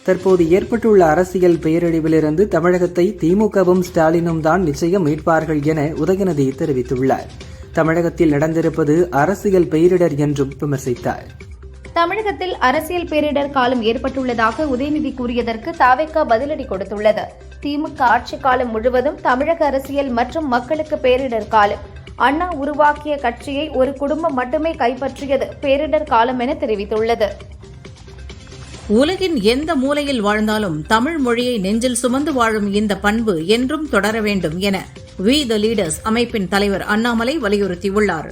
தற்போது ஏற்பட்டுள்ள அரசியல் பேரழிவிலிருந்து தமிழகத்தை திமுகவும் ஸ்டாலினும் தான் நிச்சயம் மீட்பார்கள் என உதயநிதி தெரிவித்துள்ளார். தமிழகத்தில் நடந்திருப்பது அரசியல் பேரிடர் என்றும் விமர்சித்தார். தமிழகத்தில் அரசியல் பேரிடர் காலம் ஏற்பட்டுள்ளதாக உதயநிதி கூறியதற்கு தாவேகா பதிலடி கொடுத்துள்ளது. திமுக ஆட்சி காலம் முழுவதும் தமிழக அரசியல் மற்றும் மக்களுக்கு பேரிடர் காலம். அண்ணா உருவாக்கிய கட்சியை ஒரு குடும்பம் மட்டுமே கைப்பற்றியது பேரிடர் காலம் என தெரிவித்துள்ளது. உலகின் எந்த மூலையில் வாழ்ந்தாலும் தமிழ் மொழியை நெஞ்சில் சுமந்து வாழும் இந்த பண்பு என்றும் தொடர வேண்டும் என வி த லீடர்ஸ் அமைப்பின் தலைவர் அண்ணாமலை வலியுறுத்தியுள்ளார்.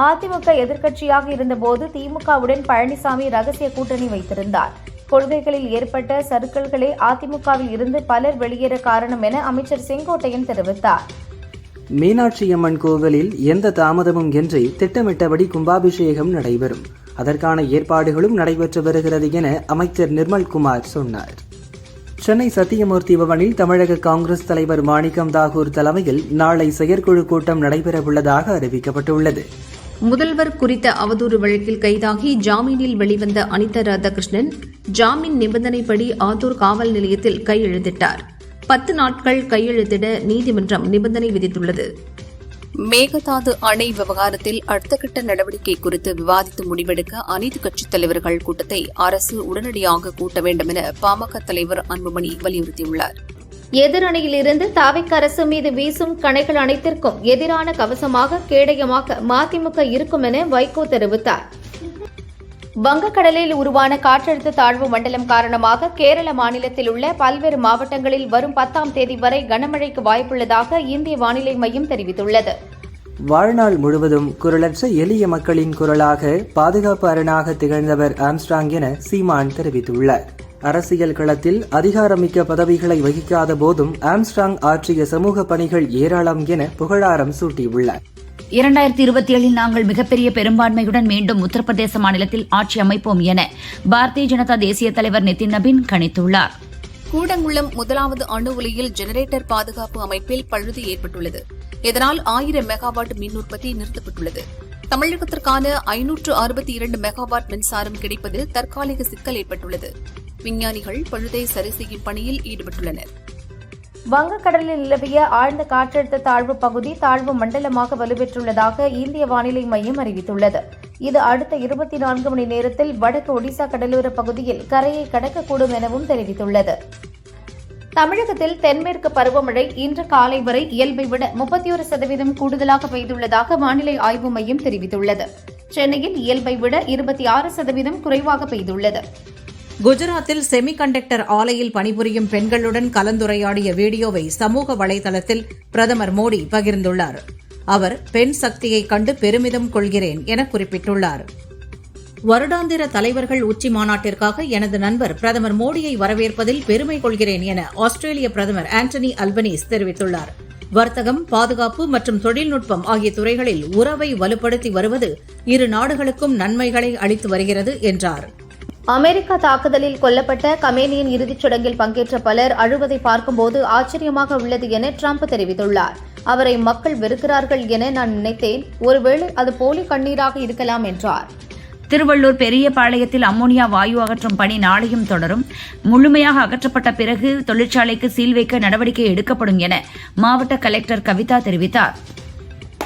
அதிமுக எதிர்க்கட்சியாக இருந்தபோது திமுகவுடன் பழனிசாமி ரகசிய கூட்டணி வைத்திருந்தார். கொள்கைகளில் ஏற்பட்ட சறுக்கல்களே அதிமுகவில் இருந்து பலர் வெளியேற காரணம் என அமைச்சர் செங்கோட்டையன் தெரிவித்தார். மீனாட்சி அம்மன் கோவிலில் எந்த தாமதமும் இன்றி திட்டமிட்டபடி கும்பாபிஷேகம் நடைபெறும். அதற்கான ஏற்பாடுகளும் நடைபெற்று வருகிறது என அமைச்சர் நிர்மல்குமார் சொன்னார். சென்னை சத்தியமூர்த்தி பவனில் தமிழக காங்கிரஸ் தலைவர் மாணிக்கம் தாகூர் தலைமையில் நாளை செயற்குழு கூட்டம் நடைபெறவுள்ளதாக அறிவிக்கப்பட்டுள்ளது. முதல்வர் குறித்த அவதூறு வழக்கில் கைதாகி ஜாமீனில் வெளிவந்த அனிதா ராதாகிருஷ்ணன் ஜாமீன் நிபந்தனைப்படி ஆத்தூர் காவல் நிலையத்தில் கையெழுத்திட்டார். 10 நாட்கள் கையெழுத்திட நீதிமன்றம் நிபந்தனை விதித்துள்ளது. மேகதாது அணை விவகாரத்தில் அடுத்த கட்ட நடவடிக்கை குறித்து விவாதித்து முடிவெடுக்க அனைத்து கட்சித் தலைவர்கள் கூட்டத்தை அரசு உடனடியாக கூட்ட வேண்டும் என பாமக தலைவர் அன்புமணி வலியுறுத்தியுள்ளார். எதிரணியிலிருந்து தாவேகா அரசு மீது வீசும் கணைகள் அனைத்திற்கும் எதிரான கவசமாக கேடயமாக மதிமுக இருக்கும் என வைகோ தெரிவித்தார். வங்கக்கடலில் உருவான காற்றழுத்த தாழ்வு மண்டலம் காரணமாக கேரள மாநிலத்தில் உள்ள பல்வேறு மாவட்டங்களில் வரும் 10ஆம் தேதி வரை கனமழைக்கு வாய்ப்புள்ளதாக இந்திய வானிலை மையம் தெரிவித்துள்ளது. வாழ்நாள் முழுவதும் குரலற்ற எளிய மக்களின் குரலாக பாதுகாப்பு அரணாக திகழ்ந்தவர் ஆம்ஸ்ட்ராங் என சீமான் தெரிவித்துள்ளார். அரசியல் களத்தில் அதிகாரமிக்க பதவிகளை வகிக்காத போதும் ஆம்ஸ்ட்ராங் ஆற்றிய சமூக பணிகள் ஏராளம் என புகழாரம் சூட்டியுள்ளார். 2027 நாங்கள் மிகப்பெரிய பெரும்பான்மையுடன் மீண்டும் உத்தரப்பிரதேச மாநிலத்தில் ஆட்சி அமைப்போம் என பாரதிய ஜனதா தேசிய தலைவர் நிதின் நபீன் கணித்துள்ளார். கூடங்குளம் 1வது அணு உலையில் ஜெனரேட்டர் பாதுகாப்பு அமைப்பில் பழுது ஏற்பட்டுள்ளது. இதனால் 1000 மெகாவாட் மின் உற்பத்தி நிறுத்தப்பட்டுள்ளது. தமிழகத்திற்கான 562 மெகாவாட் மின்சாரம் கிடைப்பதில் தற்காலிக சிக்கல் ஏற்பட்டுள்ளது. விஞ்ஞானிகள் பழுதை சரி செய்யும் பணியில் ஈடுபட்டுள்ளனர். வங்கக்கடலில் நிலவிய ஆழ்ந்த காற்றழுத்த தாழ்வு பகுதி தாழ்வு மண்டலமாக வலுப்பெற்றுள்ளதாக இந்திய வானிலை மையம் அறிவித்துள்ளது. இது அடுத்த 24 மணி நேரத்தில் வடக்கு ஒடிசா கடலோர பகுதியில் கரையை கடக்கக்கூடும் எனவும் தெரிவித்துள்ளது. தமிழகத்தில் தென்மேற்கு பருவமழை இன்று காலை வரை இயல்பை விட 31% கூடுதலாக பெய்துள்ளதாக வானிலை ஆய்வு மையம் தெரிவித்துள்ளது. சென்னையில் இயல்பை விட 26% குறைவாக பெய்துள்ளது. குஜராத்தில் செமிகண்டக்டர் ஆலையில் பணிபுரியும் பெண்களுடன் கலந்துரையாடிய வீடியோவை சமூக வலைதளத்தில் பிரதமர் மோடி பகிர்ந்துள்ளார். அவர் பெண் சக்தியை கண்டு பெருமிதம் கொள்கிறேன் என குறிப்பிட்டுள்ளார். வருடாந்திர தலைவர்கள் உச்சி மாநாட்டிற்காக எனது நண்பர் பிரதமர் மோடியை வரவேற்பதில் பெருமை கொள்கிறேன் என ஆஸ்திரேலிய பிரதமர் ஆண்டனி அல்பனீஸ் தெரிவித்துள்ளார். வர்த்தகம், பாதுகாப்பு மற்றும் தொழில்நுட்பம் ஆகிய துறைகளில் உறவை வலுப்படுத்தி வருவது இரு நாடுகளுக்கும் நன்மைகளை அளித்து வருகிறது என்றார். அமெரிக்கா தாக்குதலில் கொல்லப்பட்ட கமேனியின் இறுதிச் சடங்கில் பங்கேற்ற பலர் அழுவதை பார்க்கும்போது ஆச்சரியமாக உள்ளது என ட்ரம்ப் தெரிவித்துள்ளார். அவரை மக்கள் வெறுக்கிறார்கள் என நான் நினைத்தேன். ஒருவேளை அது போலி கண்ணீராக இருக்கலாம் என்றார். திருவள்ளூர் பெரியபாளையத்தில் அம்மோனியா வாயு அகற்றும் பணி நாளையும் தொடரும். முழுமையாக அகற்றப்பட்ட பிறகு தொழிற்சாலைக்கு சீல் வைக்க நடவடிக்கை எடுக்கப்படும் என மாவட்ட கலெக்டர் கவிதா தெரிவித்தார்.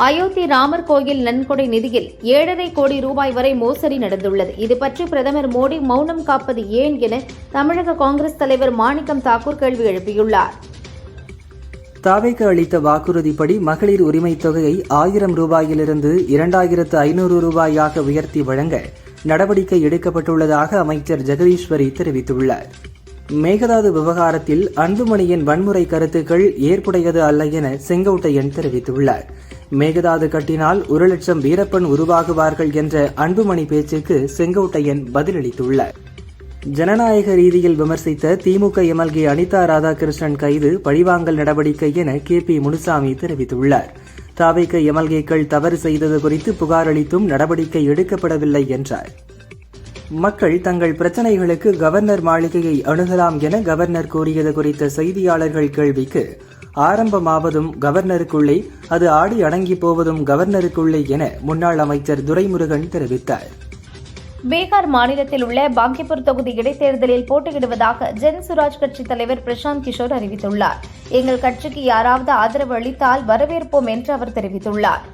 அயோத்தி ராமர் கோயில் நன்கொடை நிதியில் 7.5 கோடி ரூபாய் வரை மோசடி நடந்துள்ளது. இதுபற்றி பிரதமர் மோடி மௌனம் காப்பது ஏன் என தமிழக காங்கிரஸ் தலைவர் மாணிக்கம் தாக்கூர் கேள்வி எழுப்பியுள்ளார். தாவேகா அளித்த வாக்குறுதிப்படி மகளிர் உரிமைத் தொகையை 1000 ரூபாயிலிருந்து 2500 ரூபாயாக உயர்த்தி வழங்க நடவடிக்கை எடுக்கப்பட்டுள்ளதாக அமைச்சர் ஜெகதீஸ்வரி தெரிவித்துள்ளார். மேகதாது விவகாரத்தில் அன்புமணியின் வன்முறை கருத்துக்கள் ஏற்புடையது அல்ல என செங்கோட்டையன் தெரிவித்துள்ளார். மேகதாது கட்டினால் 1,00,000 வீரப்பன் உருவாகுவார்கள் என்ற அன்புமணி பேச்சுக்கு செங்கோட்டையன் பதிலளித்துள்ளார். ஜனநாயக ரீதியில் விமர்சித்த திமுக எம்எல்ஏ அனிதா ராதாகிருஷ்ணன் கைது பழிவாங்கல் நடவடிக்கை என KP முனுசாமி தெரிவித்துள்ளார். தாவேகா எம்எல்ஏக்கள் தவறு செய்தது குறித்து புகார் அளித்தும் நடவடிக்கை எடுக்கப்படவில்லை என்றார். மக்கள் தங்கள் பிரச்சினைகளுக்கு கவர்னர் மாளிகையை அணுகலாம் என கவர்னர் கூறியது குறித்த செய்தியாளர்கள் கேள்விக்கு ஆரம்பமாவதும் கவர்னருக்குள்ளே, அது ஆடி அடங்கி போவதும் கவர்னருக்குள்ளே என முன்னாள் அமைச்சர் துரைமுருகன் தெரிவித்தார். பீகார் மாநிலத்தில் உள்ள பாங்கிப்பூர் தொகுதி இடைத்தேர்தலில் போட்டியிடுவதாக ஜன் சுராஜ் கட்சி தலைவர் பிரசாந்த் கிஷோர் அறிவித்துள்ளார். எங்கள் கட்சிக்கு யாராவது ஆதரவு அளித்தால் வரவேற்போம் என்று அவர் தெரிவித்துள்ளார்.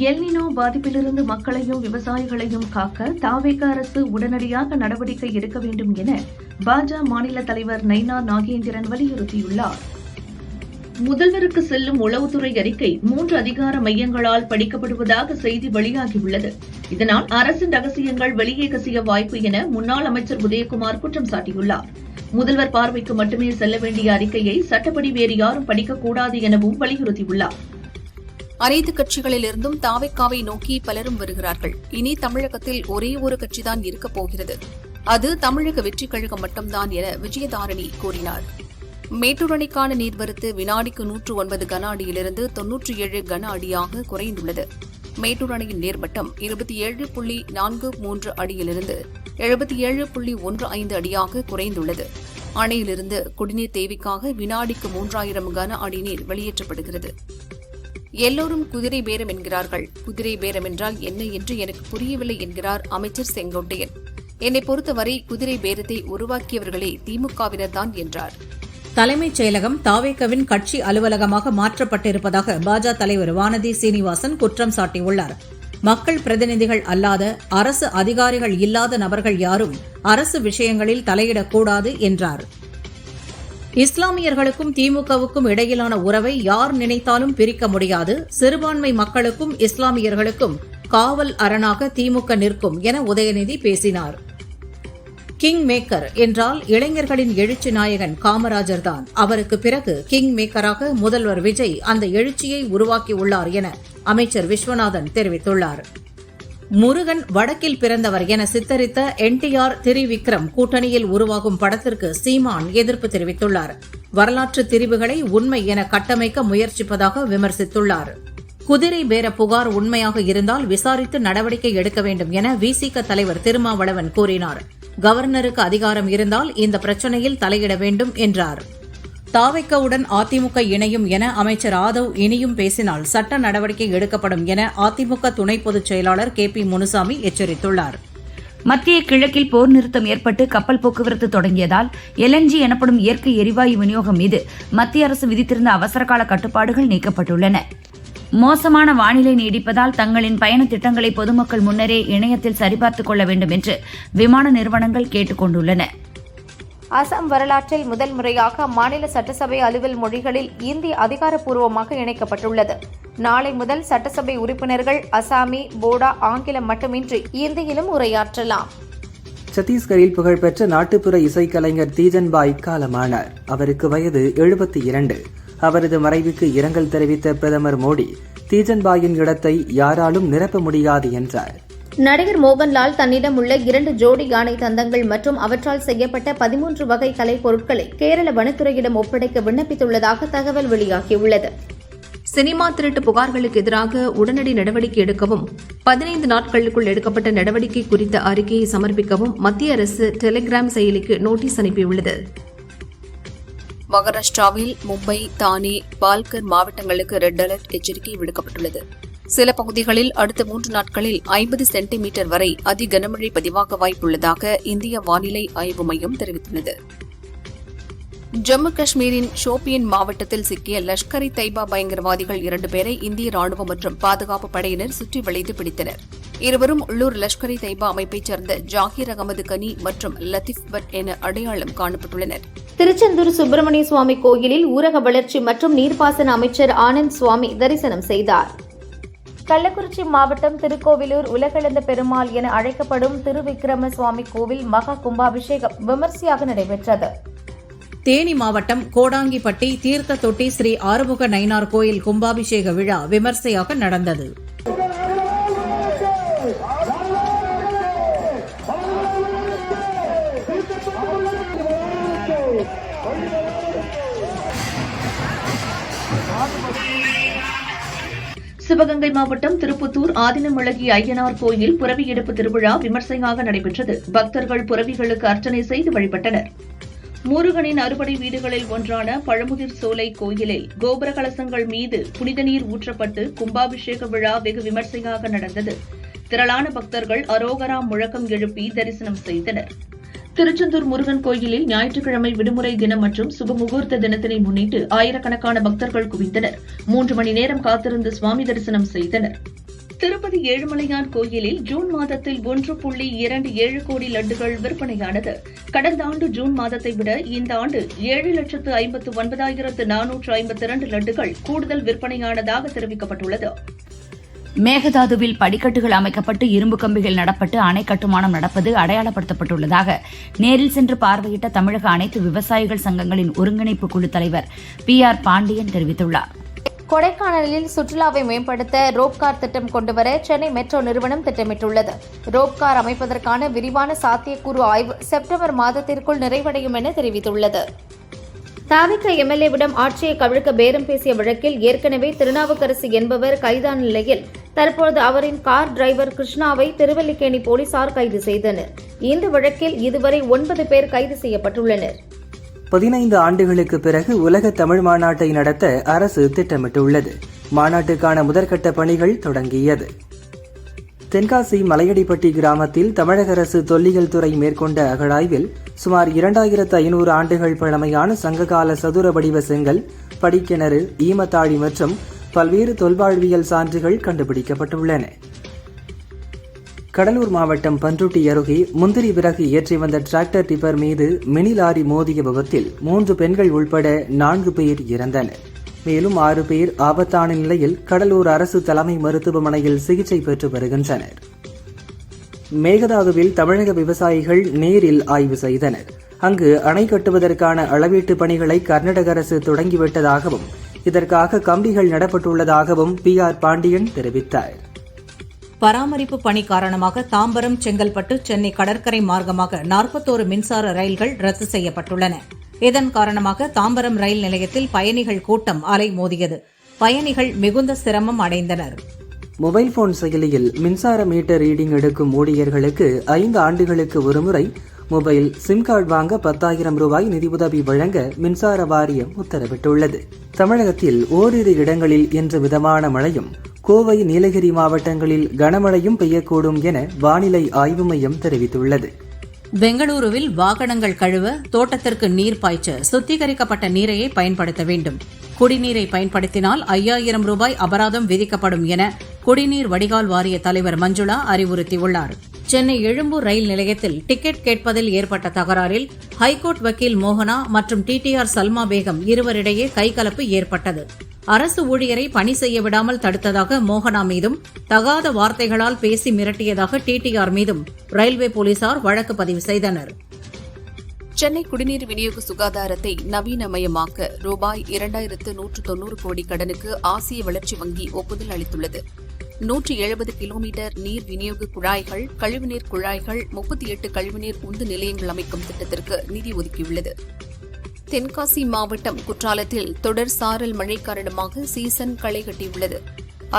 எல்னினோ பாதிப்பிலிருந்து மக்களையும் விவசாயிகளையும் காக்க தாவேக அரசு உடனடியாக நடவடிக்கை எடுக்க வேண்டும் என பாஜக மாநில தலைவர் நைனா நாகேந்திரன் வலியுறுத்தியுள்ளார். முதல்வருக்கு செல்லும் உளவுத்துறை அறிக்கை 3 அதிகார மையங்களால் படிக்கப்படுவதாக செய்தி வெளியாகியுள்ளது. இதனால் அரசின் ரகசியங்கள் வெளியே கசிய வாய்ப்பு என முன்னாள் அமைச்சர் உதயகுமார் குற்றம் சாட்டியுள்ளார். முதல்வர் பார்வைக்கு மட்டுமே செல்ல வேண்டிய அறிக்கையை சட்டப்படி வேறு யாரும் படிக்கக்கூடாது எனவும் வலியுறுத்தியுள்ளார். அனைத்து கட்சிகளிலிருந்தும் தாவேகாவை நோக்கி பலரும் வருகிறார்கள். இனி தமிழகத்தில் ஒரே ஒரு கட்சிதான் இருக்கப் போகிறது. அது தமிழக வெற்றிக் கழகம் மட்டும்தான் என விஜயதாரணி கூறினார். மேட்டூர் அணைக்கான நீர்வரத்து வினாடிக்கு 109 கன அடியிலிருந்து 97 கன அடியாக குறைந்துள்ளது. மேட்டூர் அணையின் நீர்மட்டம் 27.43 அடியிலிருந்து 77.15 அடியாக குறைந்துள்ளது. அணையிலிருந்து குடிநீர் தேவைக்காக வினாடிக்கு 3000 கன அடி நீர் வெளியேற்றப்படுகிறது. எல்லோரும் குதிரை பேரம் என்கிறார்கள். குதிரை பேரம் என்றால் என்ன என்று எனக்கு புரியவில்லை என்கிறார் அமைச்சர் செங்கோட்டையன். என்னை பொறுத்தவரை குதிரை பேரத்தை உருவாக்கியவர்களே திமுகவினர்தான் என்றார். தலைமைச் செயலகம் தாவேகவின் கட்சி அலுவலகமாக மாற்றப்பட்டிருப்பதாக பாஜக தலைவர் வானதி சீனிவாசன் குற்றம் சாட்டியுள்ளார். மக்கள் பிரதிநிதிகள் அல்லாத அரசு அதிகாரிகள் இல்லாத நபர்கள் யாரும் அரசு விஷயங்களில் தலையிடக்கூடாது என்றார். இஸ்லாமியர்களுக்கும் திமுகவுக்கும் இடையிலான உறவை யார் நினைத்தாலும் பிரிக்க முடியாது. சிறுபான்மை மக்களுக்கும் இஸ்லாமியர்களுக்கும் காவல் அரணாக திமுக நிற்கும் என உதயநிதி பேசினார். கிங் மேக்கர் என்றால் இளைஞர்களின் எழுச்சி நாயகன் காமராஜர் தான். அவருக்கு பிறகு கிங் மேக்கராக முதல்வர் விஜய் அந்த எழுச்சியை உருவாக்கியுள்ளார் என அமைச்சர் விஸ்வநாதன் தெரிவித்துள்ளார். முருகன் வடக்கில் பிறந்தவர் என சித்தரித்த NTR திரிவிக்ரம் கூட்டணியில் உருவாகும் படத்திற்கு சீமான் எதிர்ப்பு தெரிவித்துள்ளார். வரலாற்று திரிவுகளை உண்மை என கட்டமைக்க முயற்சிப்பதாக விமர்சித்துள்ளார். குதிரை பேர புகார் உண்மையாக இருந்தால் விசாரித்து நடவடிக்கை எடுக்க வேண்டும் என விசிக தலைவர் திருமாவளவன் கூறினார். கவர்னருக்கு அதிகாரம் இருந்தால் இந்த பிரச்சினையில் தலையிட வேண்டும் என்றார். தாவேகாவுடன் அதிமுக இணையும் என அமைச்சர் ஆதவ் இனியும் பேசினால் சட்ட நடவடிக்கை எடுக்கப்படும் என அதிமுக துணை பொதுச் செயலாளர் KP முனுசாமி எச்சரித்துள்ளார். மத்திய கிழக்கில் போர் நிறுத்தம் ஏற்பட்டு கப்பல் போக்குவரத்து தொடங்கியதால் LNG எனப்படும் இயற்கை எரிவாயு விநியோகம் மீது மத்திய அரசு விதித்திருந்த அவசரகால கட்டுப்பாடுகள் நீக்கப்பட்டுள்ளன. மோசமான வானிலை நீடிப்பதால் தங்களின் பயண திட்டங்களை பொதுமக்கள் முன்னரே இணையத்தில் சரிபார்த்துக் கொள்ள வேண்டும் என்று விமான நிறுவனங்கள் கேட்டுக் கொண்டுள்ளன. அசாம் வரலாற்றில் முதல் முறையாக அம்மாநில சட்டசபை அலுவல் மொழிகளில் இந்தி அதிகாரப்பூர்வமாக இணைக்கப்பட்டுள்ளது. நாளை முதல் சட்டசபை உறுப்பினர்கள் அசாமி, போடா, ஆங்கிலம் மட்டுமின்றி இந்தியிலும் உரையாற்றலாம். சத்தீஸ்கரில் புகழ்பெற்ற நாட்டுப்புற இசைக்கலைஞர் தீஜன்பாய் காலமானார். அவருக்கு வயது 72. அவரது மறைவுக்கு இரங்கல் தெரிவித்த பிரதமர் மோடி தீஜன்பாயின் இடத்தை யாராலும் நிரப்ப முடியாது என்றார். நடிகர் மோகன்லால் தன்னிடம் உள்ள 2 ஜோடி யானை தந்தங்கள் மற்றும் அவற்றால் செய்யப்பட்ட 13 வகை கலைப் பொருட்களை கேரள வனத்துறையிடம் ஒப்படைக்க விண்ணப்பித்துள்ளதாக தகவல் வெளியாகியுள்ளது. சினிமா திருட்டு புகார்களுக்கு எதிராக உடனடி நடவடிக்கை எடுக்கவும் 15 நாட்களுக்குள் எடுக்கப்பட்ட நடவடிக்கை குறித்த அறிக்கையை சமர்ப்பிக்கவும் மத்திய அரசு டெலிகிராம் செயலிக்கு நோட்டீஸ் அனுப்பியுள்ளது. மகாராஷ்டிராவில் மும்பை, தானே, பால்கர் மாவட்டங்களுக்கு ரெட் அலர்ட் எச்சரிக்கை விடுக்கப்பட்டுள்ளது. சில பகுதிகளில் அடுத்த 3 நாட்களில் 50 சென்டிமீட்டர் வரை அதி கனமழை பதிவாக வாய்ப்புள்ளதாக இந்திய வானிலை ஆய்வு மையம் தெரிவித்துள்ளது. ஜம்மு காஷ்மீரின் ஷோபியன் மாவட்டத்தில் சிக்கிய லஷ்கர்-இ தைபா பயங்கரவாதிகள் 2 பேரை இந்திய ராணுவம் மற்றும் பாதுகாப்பு படையினர் சுற்றி வளைத்து பிடித்தனர். இருவரும் உள்ளூர் லஷ்கர்-இ தைபா அமைப்பைச் சேர்ந்த ஜாகிர் அகமது கனி மற்றும் லத்தீப் பட் என அடையாளம் காணப்பட்டுள்ளனர். திருச்செந்தூர் சுப்பிரமணிய சுவாமி கோயிலில் ஊரக வளர்ச்சி மற்றும் நீர்ப்பாசன அமைச்சர் ஆனந்த் சுவாமி தரிசனம் செய்தார். கள்ளக்குறிச்சி மாவட்டம் திருக்கோவிலூர் உலகளந்த பெருமாள் என அழைக்கப்படும் திருவிக்கிரம சுவாமி கோவில் மகா கும்பாபிஷேகம் விமர்சையாக நடைபெற்றது. தேனி மாவட்டம் கோடாங்கிப்பட்டி தீர்த்த தொட்டி ஸ்ரீ ஆறுமுக நயினார் கோயில் கும்பாபிஷேக விழா விமர்சையாக நடந்தது. சிவகங்கை மாவட்டம் திருப்புத்தூர் ஆதினமிளகி ஐயனார் கோயில் புரவி எடுப்பு திருவிழா விமர்சையாக நடைபெற்றது. பக்தர்கள் புரவிகளுக்கு அர்ச்சனை செய்து வழிபட்டனர். முருகனின் அறுபடை வீடுகளில் ஒன்றான பழமுதிர் சோலை கோயிலில் கோபுர கலசங்கள் மீது புனித நீர் ஊற்றப்பட்டு கும்பாபிஷேக விழா வெகு விமர்சையாக நடந்தது. திரளான பக்தர்கள் அரோகரா முழக்கம் எழுப்பி தரிசனம் செய்தனர். திருச்செந்தூர் முருகன் கோயிலில் ஞாயிற்றுக்கிழமை விடுமுறை தினம் மற்றும் சுபமுகூர்த்த தினத்தினை முன்னிட்டு ஆயிரக்கணக்கான பக்தர்கள் குவிந்தனர். 3 மணி நேரம் காத்திருந்து சுவாமி தரிசனம் செய்தனர். திருப்பதி ஏழுமலையான் கோயிலில் ஜூன் மாதத்தில் 1.27 கோடி லட்டுகள் விற்பனையானது. கடந்த ஆண்டு ஜூன் மாதத்தை விட இந்த ஆண்டு 7,59,452 லட்டுகள் கூடுதல் விற்பனையானதாக தெரிவிக்கப்பட்டுள்ளது. மேகதாதுவில் படிக்கட்டுகள் அமைக்கப்பட்டு இரும்பு கம்பிகள் நடப்பட்டு அணை கட்டுமானம் நடப்பது அடையாளப்படுத்தப்பட்டுள்ளதாக நேரில் சென்று பார்வையிட்ட தமிழக அனைத்து விவசாயிகள் சங்கங்களின் ஒருங்கிணைப்பு குழு தலைவர் PR பாண்டியன் தெரிவித்துள்ளார். கொடைக்கானலில் சுற்றுலாவை மேம்படுத்த ரோப்கார் திட்டம் கொண்டுவர சென்னை மெட்ரோ நிறுவனம் திட்டமிட்டுள்ளது. ரோப்கார் அமைப்பதற்கான விரிவான சாத்தியக்கூறு ஆய்வு செப்டம்பர் மாதத்திற்குள் நிறைவடையும் என தெரிவித்துள்ளது. தவிக எம்எல்ஏவிடம் ஆட்சியை கவிழ்க்க பேரம் பேசிய வழக்கில் ஏற்கனவே திருநாவுக்கரசு என்பவர் கைதான நிலையில் தற்போது அவரின் கார் டிரைவர் கிருஷ்ணாவை திருவல்லிக்கேணி போலீசார் கைது செய்தனர். இந்த வழக்கில் இதுவரை 9 பேர் கைது செய்யப்பட்டுள்ளனர். 15 ஆண்டுகளுக்கு பிறகு உலக தமிழ் மாநாட்டை நடத்த அரசு திட்டமிட்டுள்ளது. மாநாட்டுக்கான முதற்கட்ட பணிகள் தொடங்கியது. தென்காசி மலையடிப்பட்டி கிராமத்தில் தமிழக அரசு தொல்லியல் துறை மேற்கொண்ட அகழாய்வில் சுமார் 2500 ஆண்டுகள் பழமையான சங்ககால சதுர வடிவ செங்கல், படிக்கிணறு, ஈமத்தாழி மற்றும் பல்வேறு தொல்வாழ்வியல் சான்றுகள் கண்டுபிடிக்கப்பட்டுள்ளன. கடலூர் மாவட்டம் பன்ருட்டி அருகே முந்திரி விறகு ஏற்றி வந்த டிராக்டர் டிப்பர் மீது மினி லாரி மோதிய விபத்தில் 3 பெண்கள் உள்பட 4 பேர் இறந்தனர். மேலும் 6 பேர் ஆபத்தான நிலையில் கடலூர் அரசு தலைமை மருத்துவமனையில் சிகிச்சை பெற்று வருகின்றனர். மேகதாதுவில் தமிழக விவசாயிகள் நேரில் ஆய்வு செய்தனர். அங்கு அணை கட்டுவதற்கான அளவீட்டு பணிகளை கர்நாடக அரசு தொடங்கிவிட்டதாகவும் இதற்காக கம்பிகள் நடப்பட்டுள்ளதாகவும் PR பாண்டியன் தெரிவித்தார். பராமரிப்பு பணி காரணமாக தாம்பரம், செங்கல்பட்டு, சென்னை கடற்கரை மார்க்கமாக 41 மின்சார ரயில்கள் ரத்து செய்யப்பட்டுள்ளன. இதன் காரணமாக தாம்பரம் ரயில் நிலையத்தில் பயணிகள் கூட்டம் அலைமோதியது. பயணிகள் மிகுந்த சிரமம் அடைந்தனர். மொபைல் போன் செயலியில் மின்சார மீட்டர் ரீடிங் எடுக்கும் ஊழியர்களுக்கு 5 ஆண்டுகளுக்கு ஒருமுறை மொபைல் சிம் கார்டு வாங்க 10,000 ரூபாய் நிதியுதவி வழங்க மின்சார வாரியம் உத்தரவிட்டுள்ளது. தமிழகத்தில் ஓரிரு இடங்களில் இன்று மிதமான மழையும், கோவை, நீலகிரி மாவட்டங்களில் கனமழையும் பெய்யக்கூடும் என வானிலை ஆய்வு மையம் தெரிவித்துள்ளது. பெங்களூருவில் வாகனங்கள் கழுவ, தோட்டத்திற்கு நீர் பாய்ச்ச சுத்திகரிக்கப்பட்ட நீரையே பயன்படுத்த வேண்டும். குடிநீரை பயன்படுத்தினால் 5,000 ரூபாய் அபராதம் விதிக்கப்படும் என குடிநீர் வடிகால் வாரிய தலைவர் மஞ்சுளா அறிவுறுத்தியுள்ளார். சென்னை எழும்பூர் ரயில் நிலையத்தில் டிக்கெட் கேட்பதில் ஏற்பட்ட தகராறில் ஹைகோர்ட் வக்கீல் மோகனா மற்றும் TTR சல்மா பேகம் இருவரிடையே கைகலப்பு ஏற்பட்டது. அரசு ஊழியரை பணி செய்ய விடாமல் தடுத்ததாக மோகனா மீதும், தகாத வார்த்தைகளால் பேசி மிரட்டியதாக TTR மீதும் ரயில்வே போலீசார் வழக்கு பதிவு செய்தனர். சென்னை குடிநீர் விநியோக சுகாதாரத்தை நவீனமயமாக்க ரூபாய் 2,190 கோடி கடனுக்கு ஆசிய வளர்ச்சி வங்கி ஒப்புதல் அளித்துள்ளது. 170 கிலோமீட்டர் நீர் விநியோக குழாய்கள், கழிவுநீர் குழாய்கள், 38 கழிவுநீர் உந்து நிலையங்கள் அமைக்கும் திட்டத்திற்கு நிதி ஒதுக்கியுள்ளது. தென்காசி மாவட்டம் குற்றாலத்தில் தொடர் சாரல் மழை காரணமாக சீசன் களை கட்டியுள்ளது.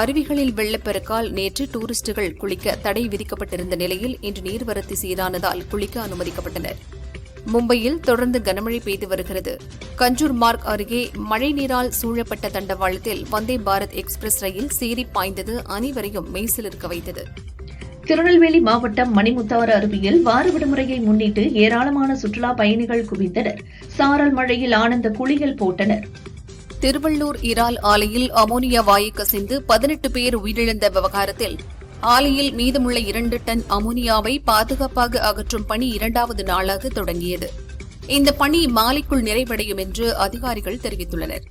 அருவிகளில் வெள்ளப்பெருக்கால் நேற்று டூரிஸ்டுகள் குளிக்க தடை விதிக்கப்பட்டிருந்த நிலையில் இன்று நீர்வரத்து சீரானதால் குளிக்க அனுமதிக்கப்பட்டனர். மும்பையில் தொடர்ந்து கனமழை பெய்து வருகிறது. கஞ்சூர் மார்க் அருகே மழைநீரால் சூழப்பட்ட தண்டவாளத்தில் வந்தே பாரத் எக்ஸ்பிரஸ் ரயில் சீறி பாய்ந்தது அனைவரையும் மெய்சிலிருக்க வைத்தது. திருநெல்வேலி மாவட்டம் மணிமுத்தாறு அருவியில் வார விடுமுறையை முன்னிட்டு ஏராளமான சுற்றுலா பயணிகள் குவிந்தனர். சாரல் மழையில் ஆனந்த குளியல் போட்டனர். திருவள்ளூர் இறால் ஆலையில் அமோனியா வாயு கசிந்து 18 பேர் உயிரிழந்த விவகாரத்தில் ஆலையில் மீதமுள்ள 2 டன் அமோனியாவை பாதுகாப்பாக அகற்றும் பணி 2வது நாளாக தொடங்கியது. இந்த பணி மாலைக்குள் நிறைவடையும் என்று அதிகாரிகள் தெரிவித்துள்ளனர்.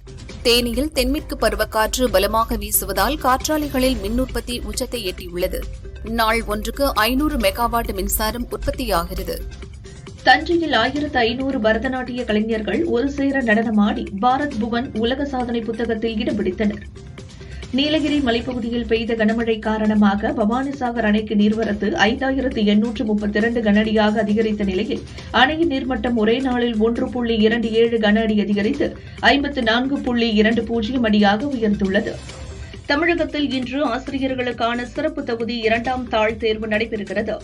தேனியில் தென்மேற்கு பருவக்காற்று பலமாக வீசுவதால் காற்றாலைகளில் மின் உற்பத்தி உச்சத்தை எட்டியுள்ளது. நாள் ஒன்றுக்கு 500 மெகாவாட் மின்சாரம் உற்பத்தியாகிறது. தஞ்சையில் 1500 பரதநாட்டிய கலைஞர்கள் ஒரு சேர நடனமாடி பாரத் புவன் உலக சாதனை புத்தகத்தில் இடம் பிடித்தனர். நீலகிரி மலைப்பகுதியில் பெய்த கனமழை காரணமாக பவானிசாகர் அணைக்கு நீர்வரத்து 5832 கனஅடியாக அதிகரித்த நிலையில் அணையின் நீர்மட்டம் ஒரே நாளில் 1.27 கன அடி அதிகரித்து 54.20 அடியாக உயர்ந்துள்ளது. தமிழகத்தில் இன்று ஆசிரியர்களுக்கான சிறப்பு தகுதி 2ஆம் தாள் தேர்வு நடைபெறுகிறது.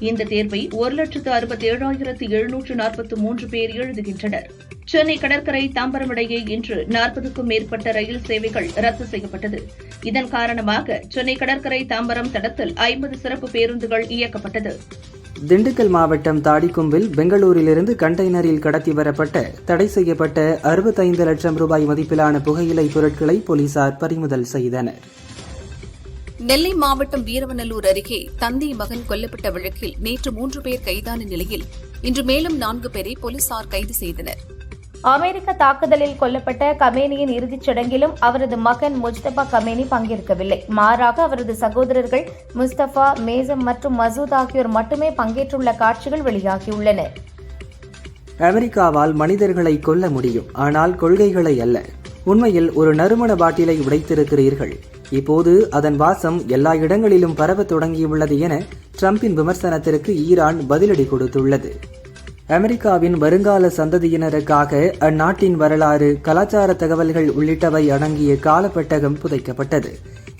இந்த தேர்வை 1,67,743 பேர் எழுதுகின்றனர். சென்னை கடற்கரை தாம்பரம் இடையே இன்று 40க்கும் மேற்பட்ட ரயில் சேவைகள் ரத்து செய்யப்பட்டது. இதன் காரணமாக சென்னை கடற்கரை தாம்பரம் தடத்தில் 50 சிறப்பு பேருந்துகள் இயக்கப்பட்டது. திண்டுக்கல் மாவட்டம் தாடிக்கும்பில் பெங்களூரிலிருந்து கண்டெய்னரில் கடத்தி வரப்பட்ட தடை செய்யப்பட்ட 65 லட்சம் ரூபாய் மதிப்பிலான புகையிலை பொருட்களை போலீசார் பறிமுதல் செய்தனர். நெல்லை மாவட்டம் வீரவநல்லூர் அருகே தந்தை மகன் கொல்லப்பட்ட வழக்கில் நேற்று 3 பேர் கைதான நிலையில் இன்று மேலும் 4 பேரை போலீசார் கைது செய்தனர். அமெரிக்க தாக்குதலில் கொல்லப்பட்ட கமேனியின் இறுதிச் சடங்கிலும் அவரது மகன் முஜ்தபா கமேனி பங்கேற்கவில்லை. மாறாக அவரது சகோதரர்கள் முஸ்தபா, மேசம் மற்றும் மசூத் ஆகியோர் மட்டுமே பங்கேற்றுள்ள காட்சிகள் வெளியாகியுள்ளன. அமெரிக்காவால் மனிதர்களை கொல்ல முடியும், ஆனால் கொள்கைகளை அல்ல. உண்மையில் ஒரு நறுமண பாட்டிலை உடைத்திருக்கிறீர்கள். இப்போது அதன் வாசம் எல்லா இடங்களிலும் பரவத் தொடங்கியுள்ளது என ட்ரம்பின் விமர்சனத்திற்கு ஈரான் பதிலடி கொடுத்துள்ளது. அமெரிக்காவின் வருங்கால சந்ததியினருக்காக அந்நாட்டின் வரலாறு, கலாச்சார தகவல்கள் உள்ளிட்டவை அடங்கிய காலப்பெட்டகம் புதைக்கப்பட்டது.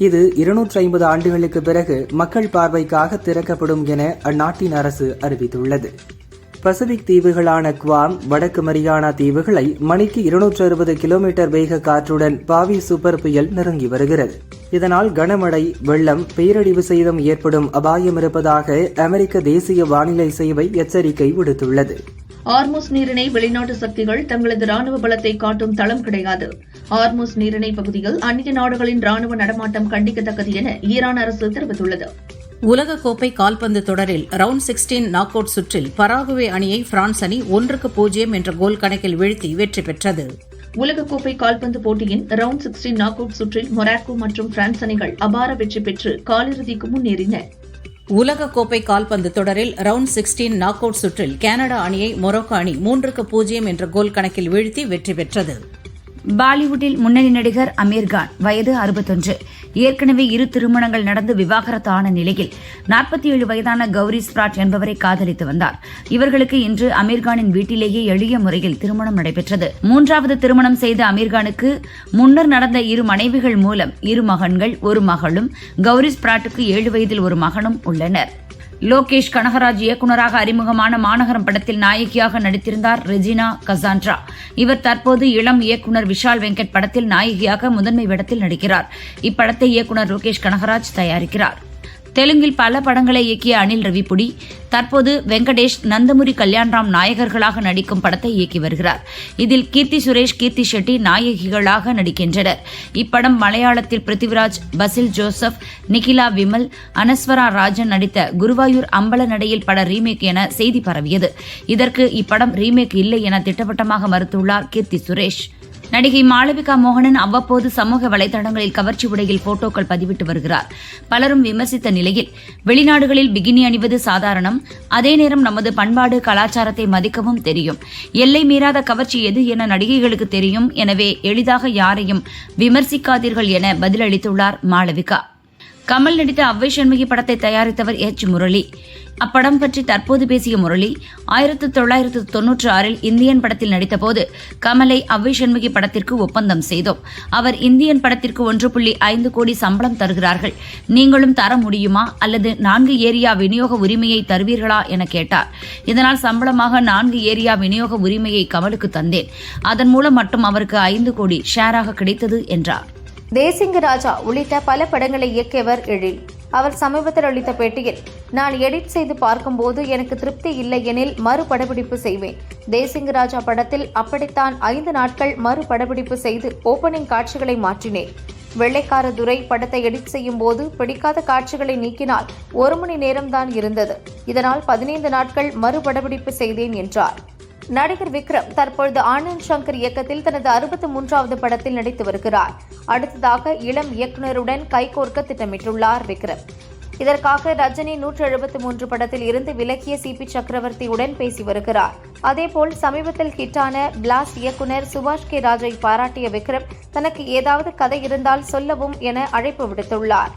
இது 250 ஆண்டுகளுக்கு பிறகு மக்கள் பார்வைக்காக திறக்கப்படும் என அந்நாட்டின் அரசு அறிவித்துள்ளது. பசிபிக் தீவுகளான குவாம், வடக்கு மரியானா தீவுகளை மணிக்கு 260 கிலோமீட்டர் வேக காற்றுடன் பாவி சூப்பர் புயல் நெருங்கி வருகிறது. இதனால் கனமழை, வெள்ளம், பேரழிவு சேதம் ஏற்படும் அபாயம் இருப்பதாக அமெரிக்க தேசிய வானிலை சேவை எச்சரிக்கை விடுத்துள்ளது. ஹார்முஸ் நீரிணை வெளிநாட்டு சக்திகள் தங்களது ராணுவ பலத்தை காட்டும் தளம் கிடையாது. ஹார்முஸ் நீரிணை பகுதியில் அந்நிய நாடுகளின் ராணுவ நடமாட்டம் கண்டிக்கத்தக்கது என ஈரான் அரசு தெரிவித்துள்ளது. உலகக்கோப்பை கால்பந்து தொடரில் ரவுண்ட் 16 நாக் அவுட் சுற்றில் பராகுவே அணியை பிரான்ஸ் அணி 1-0 என்ற கோல் கணக்கில் வீழ்த்தி வெற்றி பெற்றது. உலகக்கோப்பை கால்பந்து போட்டியின் ரவுண்ட் 16 நாக் அவுட் சுற்றில் மொராக்கோ மற்றும் பிரான்ஸ் அணிகள் அபார வெற்றி பெற்று காலிறுதிக்கு முன்னேறின. உலகக்கோப்பை கால்பந்து தொடரில் ரவுண்ட் 16 நாக் அவுட் சுற்றில் கனடா அணியை மொரோக்கோ அணி 3-0 என்ற கோல் கணக்கில் வீழ்த்தி வெற்றி பெற்றது. பாலிவுட்டில் முன்னணி நடிகர் அமீர்கான் வயது 61. ஏற்கனவே 2 திருமணங்கள் நடந்து விவாகரத்து ஆன நிலையில் 47 வயதான கௌரி ஸ்பிராட் என்பவரை காதலித்து வந்தார். இவர்களுக்கு இன்று அமீர்கானின் வீட்டிலேயே எளிய முறையில் திருமணம் நடைபெற்றது. 3வது திருமணம் செய்த அமீர்கானுக்கு முன்னர் நடந்த 2 மனைவிகள் மூலம் 2 மகன்கள், 1 மகளும், கௌரி ஸ்பிராட்டுக்கு 7 வயதில் 1 மகனும் உள்ளனர். லோகேஷ் கனகராஜ் இயக்குநராக அறிமுகமான மாநகரம் படத்தில் நாயகியாக நடித்திருந்தார் ரெஜினா கசாண்ட்ரா. இவர் தற்போது இளம் இயக்குநர் விஷால் வெங்கட் படத்தில் நாயகியாக முதன்மை வேடத்தில் நடிக்கிறார். இப்படத்தை இயக்குநர் லோகேஷ் கனகராஜ் தயாரிக்கிறார். தெலுங்கில் பல படங்களை இயக்கிய அனில் ரவிபுடி தற்போது வெங்கடேஷ், நந்தமுரி கல்யாண்ராம் நாயகர்களாக நடிக்கும் படத்தை இயக்கி வருகிறார். இதில் கீர்த்தி சுரேஷ், கீர்த்தி ஷெட்டி நாயகிகளாக நடிக்கின்றனர். இப்படம் மலையாளத்தில் பிருத்திவிராஜ், பசில் ஜோசப், நிகிலா விமல், அனஸ்வரா ராஜன் நடித்த குருவாயூர் அம்பல நடையில் பட ரீமேக் என செய்தி பரவியது. இதற்கு இப்படம் ரீமேக் இல்லை என திட்டவட்டமாக மறுத்துள்ளார் கீர்த்தி சுரேஷ். நடிகை மாளவிகா மோகனன் அவ்வப்போது சமூக வலைதளங்களில் கவர்ச்சி உடையில் போட்டோக்கள் பதிவிட்டு வருகிறார். பலரும் விமர்சித்த நிலையில் வெளிநாடுகளில் பிகினி அணிவது சாதாரணம், அதே நேரம் நமது பண்பாடு, கலாச்சாரத்தை மதிக்கவும் தெரியும். எல்லை மீறாத கவர்ச்சி எது என நடிகைகளுக்கு தெரியும். எனவே எளிதாக யாரையும் விமர்சிக்காதீர்கள் என பதிலளித்துள்ளார் மாளவிகா. கமல் நடித்த அவ்வை சண்முகி படத்தை தயாரித்தவர் எச். முரளி. அப்படம் பற்றி தற்போது பேசிய முரளி, 1996இல் இந்தியன் படத்தில் நடித்தபோது கமலை அவ்வை சண்முகி படத்திற்கு ஒப்பந்தம் செய்தோம். அவர் இந்தியன் படத்திற்கு 1.5 கோடி சம்பளம் தருகிறார்கள். நீங்களும் தர முடியுமா, அல்லது 4 ஏரியா விநியோக உரிமையை தருவீர்களா என கேட்டார். இதனால் சம்பளமாக 4 ஏரியா விநியோக உரிமையை கமலுக்கு தந்தேன். அதன் மூலம் மட்டும் அவருக்கு 5 கோடி ஷேராக கிடைத்தது என்றார். தேசிங்க ராஜா உள்ளிட்ட பல படங்களை இயக்கியவர் எழில். அவர் சமீபத்தில் அளித்த பேட்டியில், நான் எடிட் செய்து பார்க்கும்போது எனக்கு திருப்தி இல்லை எனில் மறுபடப்பிடிப்பு செய்வேன். தேசிங்க ராஜா படத்தில் அப்படித்தான் 5 நாட்கள் மறுபடப்பிடிப்பு செய்து ஓபனிங் காட்சிகளை மாற்றினேன். வெள்ளைக்கார துரை படத்தை எடிட் செய்யும் போது பிடிக்காத காட்சிகளை நீக்கினால் 1 மணி நேரம்தான் இருந்தது. இதனால் 15 நாட்கள் மறுபடப்பிடிப்பு செய்தேன் என்றார். நடிகர் விக்ரம் தற்பொழுது ஆனந்த் சங்கர் இயக்கத்தில் தனது 63வது படத்தில் நடித்து வருகிறார். அடுத்ததாக இளம் இயக்குநருடன் கைகோர்க்க திட்டமிட்டுள்ளார் விக்ரம். இதற்காக ரஜினி 173 படத்தில் இருந்து விலகிய சிபி சக்கரவர்த்தியுடன் பேசி வருகிறார். அதேபோல் சமீபத்தில் ஹிட்டான பிளாஸ்ட் இயக்குநர் சுபாஷ் கே ராஜை பாராட்டிய விக்ரம், தனக்கு ஏதாவது கதை இருந்தால் சொல்லவும் என அழைப்பு விடுத்துள்ளார்.